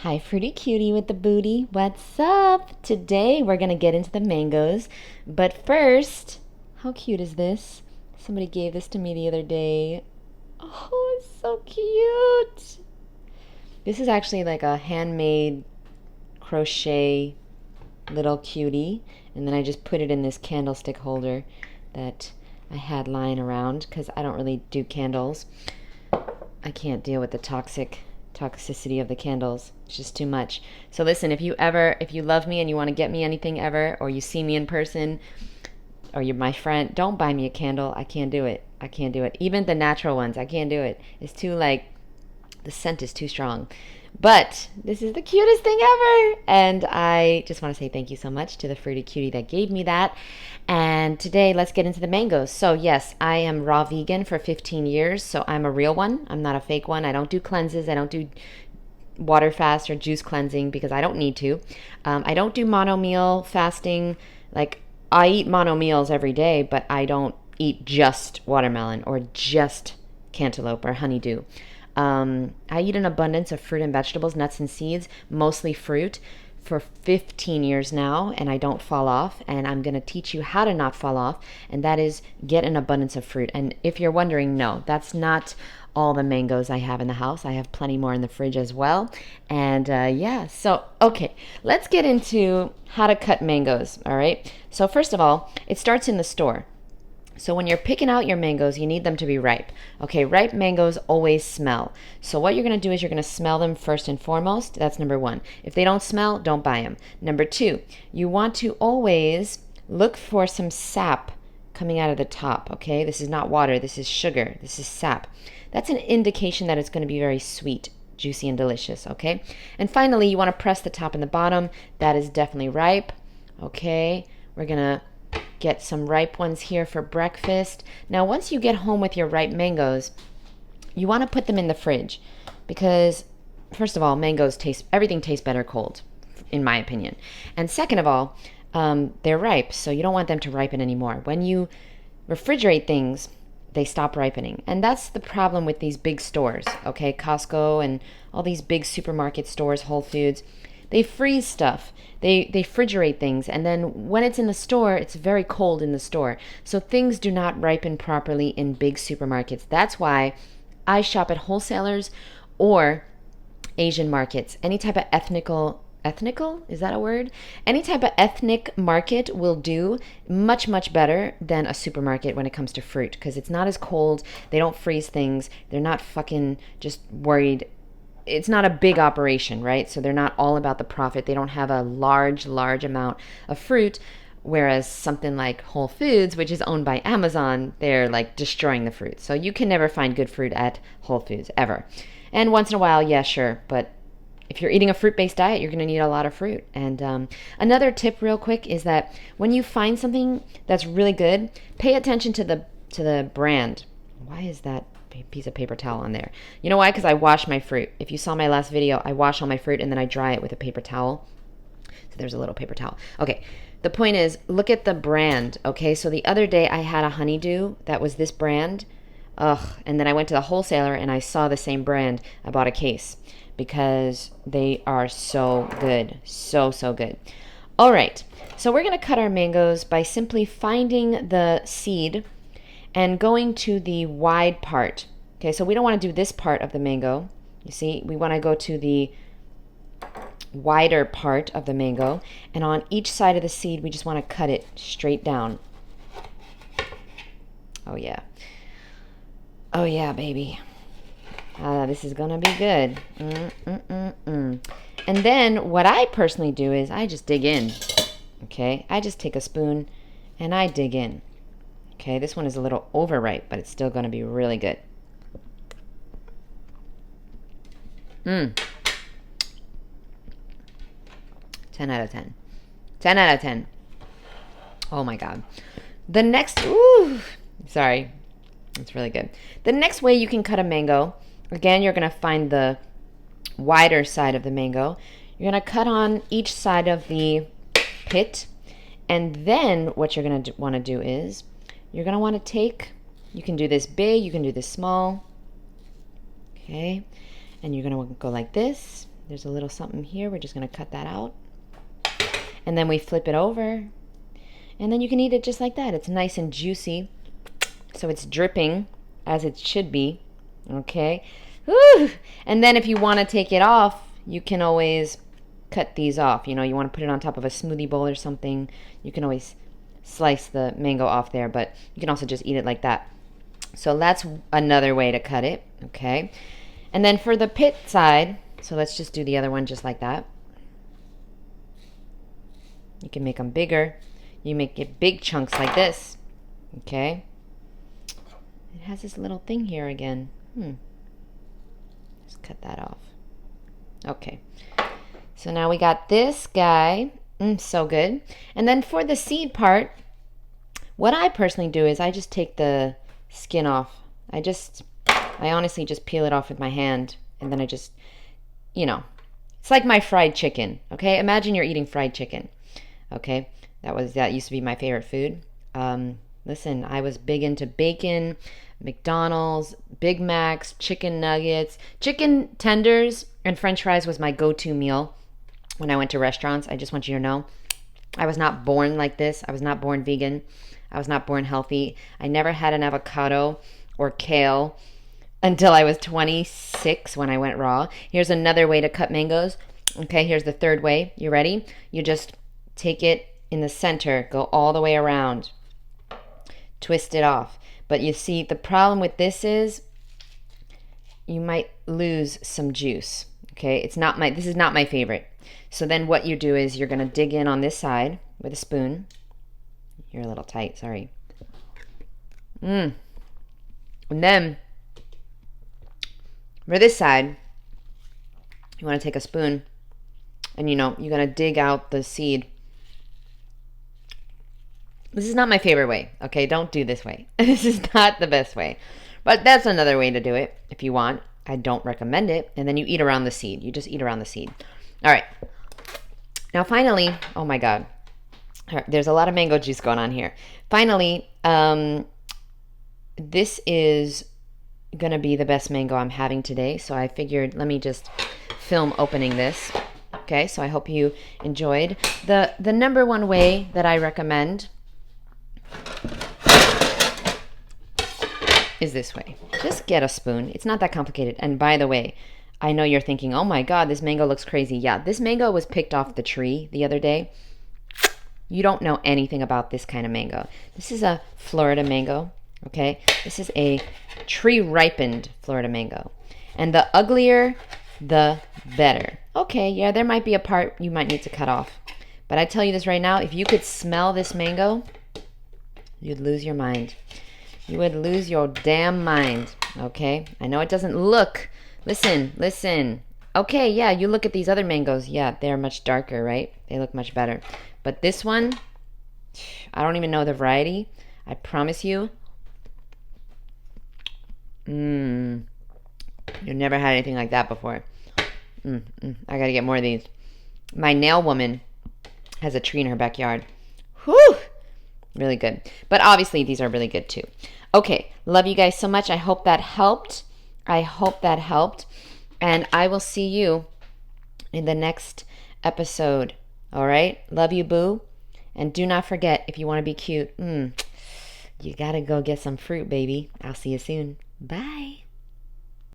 Hi, Fruity Cutie with the booty. What's up? Today we're going to get into the mangoes. But first, how cute is this? Somebody gave this to me the other day. Oh, it's so cute. This is actually like a handmade crochet little cutie. And then I just put it in this candlestick holder that I had lying around because I don't really do candles. I can't deal with the toxicity of the candles. It's just too much. So listen, if you love me and you want to get me anything ever, or you see me in person, or you're my friend, don't buy me a candle. I can't do it. I can't do it. Even the natural ones, I can't do it. It's too the scent is too strong. But this is the cutest thing ever. And I just want to say thank you so much to the Fruity Cutie that gave me that. And today, let's get into the mangoes. So yes, I am raw vegan for 15 years. So I'm a real one. I'm not a fake one. I don't do cleanses. I don't do water fast or juice cleansing because I don't need to. I don't do mono meal fasting. Like, I eat mono meals every day, but I don't eat just watermelon or just cantaloupe or honeydew. I eat an abundance of fruit and vegetables, nuts and seeds, mostly fruit, for 15 years now, and I don't fall off. And I'm going to teach you how to not fall off, and that is get an abundance of fruit. And if you're wondering, no, that's not all the mangoes I have in the house. I have plenty more in the fridge as well. And yeah, so okay, let's get into how to cut mangoes. All right. So first of all, it starts in the store. So when you're picking out your mangoes, you need them to be ripe. Okay, ripe mangoes always smell. So what you're going to do is you're going to smell them first and foremost. That's number one. If they don't smell, don't buy them. Number two, you want to always look for some sap coming out of the top. Okay, this is not water. This is sugar. This is sap. That's an indication that it's going to be very sweet, juicy, and delicious. Okay, and finally, you want to press the top and the bottom. That is definitely ripe. Okay, we're going to get some ripe ones here for breakfast. Now, once you get home with your ripe mangoes, you want to put them in the fridge because, first of all, everything tastes better cold, in my opinion. And second of all, they're ripe, so you don't want them to ripen anymore. When you refrigerate things, they stop ripening. And that's the problem with these big stores, okay? Costco and all these big supermarket stores, Whole Foods. They freeze stuff. They refrigerate things, and then when it's in the store, it's very cold in the store. So things do not ripen properly in big supermarkets. That's why I shop at wholesalers or Asian markets. Any type of ethnical, is that a word? Any type of ethnic market will do much, much better than a supermarket when it comes to fruit because it's not as cold. They don't freeze things. They're not fucking just worried. It's not a big operation, right? So they're not all about the profit. They don't have a large amount of fruit, whereas something like Whole Foods, which is owned by Amazon, they're like destroying the fruit. So you can never find good fruit at Whole Foods, ever. And once in a while, yeah, sure. But if you're eating a fruit-based diet, you're going to need a lot of fruit. And another tip real quick is that when you find something that's really good, pay attention to the brand. Why is that piece of paper towel on there? You know why? Because I wash my fruit. If you saw my last video, I wash all my fruit and then I dry it with a paper towel. So there's a little paper towel. Okay, the point is, look at the brand. Okay, so the other day I had a honeydew that was this brand. Ugh, and then I went to the wholesaler and I saw the same brand. I bought a case because they are so good. So good. All right, so we're going to cut our mangoes by simply finding the seed and going to the wide part. Okay, so we don't want to do this part of the mango. You see, we want to go to the wider part of the mango. And on each side of the seed, we just want to cut it straight down. Oh, yeah. Oh, yeah, baby. This is going to be good. And then what I personally do is I just dig in. Okay, I just take a spoon and I dig in. Okay, this one is a little overripe, but it's still going to be really good. 10 out of 10. 10 out of 10. Oh my God. The next, sorry. It's really good. The next way you can cut a mango, again, you're going to find the wider side of the mango. You're going to cut on each side of the pit. And then what you're going to want to do is, you're going to want to take, you can do this big, you can do this small. Okay. And you're going to go like this. There's a little something here. We're just going to cut that out. And then we flip it over. And then you can eat it just like that. It's nice and juicy. So it's dripping as it should be. Okay. Woo! And then if you want to take it off, you can always cut these off. You know, you want to put it on top of a smoothie bowl or something. You can always slice the mango off there, but you can also just eat it like that. So that's another way to cut it. Okay. And then for the pit side, so let's just do the other one just like that. You can make them bigger. You make it big chunks like this. Okay. It has this little thing here again. Just cut that off. Okay. So now we got this guy. So good. And then for the seed part, what I personally do is I just take the skin off. I honestly just peel it off with my hand, and then I just, you know, it's like my fried chicken. Okay. Imagine you're eating fried chicken. Okay. That used to be my favorite food. Listen, I was big into bacon, McDonald's, Big Macs, chicken nuggets, chicken tenders, and French fries was my go-to meal when I went to restaurants. I just want you to know, I was not born like this. I was not born vegan. I was not born healthy. I never had an avocado or kale until I was 26 when I went raw. Here's another way to cut mangoes. Okay, here's the third way. You ready? You just take it in the center, go all the way around, twist it off. But you see, the problem with this is you might lose some juice. Okay, this is not my favorite. So then what you do is you're going to dig in on this side with a spoon. You're a little tight, sorry. And then for this side, you want to take a spoon and you're going to dig out the seed. This is not my favorite way, okay? Don't do this way. This is not the best way. But that's another way to do it if you want. I don't recommend it. And then you eat around the seed. You just eat around the seed. All right. Now finally, oh my God. There's a lot of mango juice going on here. Finally, this is going to be the best mango I'm having today. So I figured, let me just film opening this. Okay, so I hope you enjoyed. The number one way that I recommend is this way. Just get a spoon. It's not that complicated. And by the way, I know you're thinking, oh my God, this mango looks crazy. Yeah, this mango was picked off the tree the other day. You don't know anything about this kind of mango. This is a Florida mango, okay? This is a tree-ripened Florida mango. And the uglier, the better. Okay, yeah, there might be a part you might need to cut off. But I tell you this right now, if you could smell this mango, you'd lose your mind. You would lose your damn mind, okay? I know it doesn't look. Listen. Okay, yeah, you look at these other mangoes. Yeah, they're much darker, right? They look much better. But this one, I don't even know the variety. I promise you. You've never had anything like that before. I gotta get more of these. My nail woman has a tree in her backyard. Whew! Really good. But obviously these are really good too. Okay, love you guys so much. I hope that helped. And I will see you in the next episode. All right? Love you, boo. And do not forget, if you want to be cute, you got to go get some fruit, baby. I'll see you soon. Bye.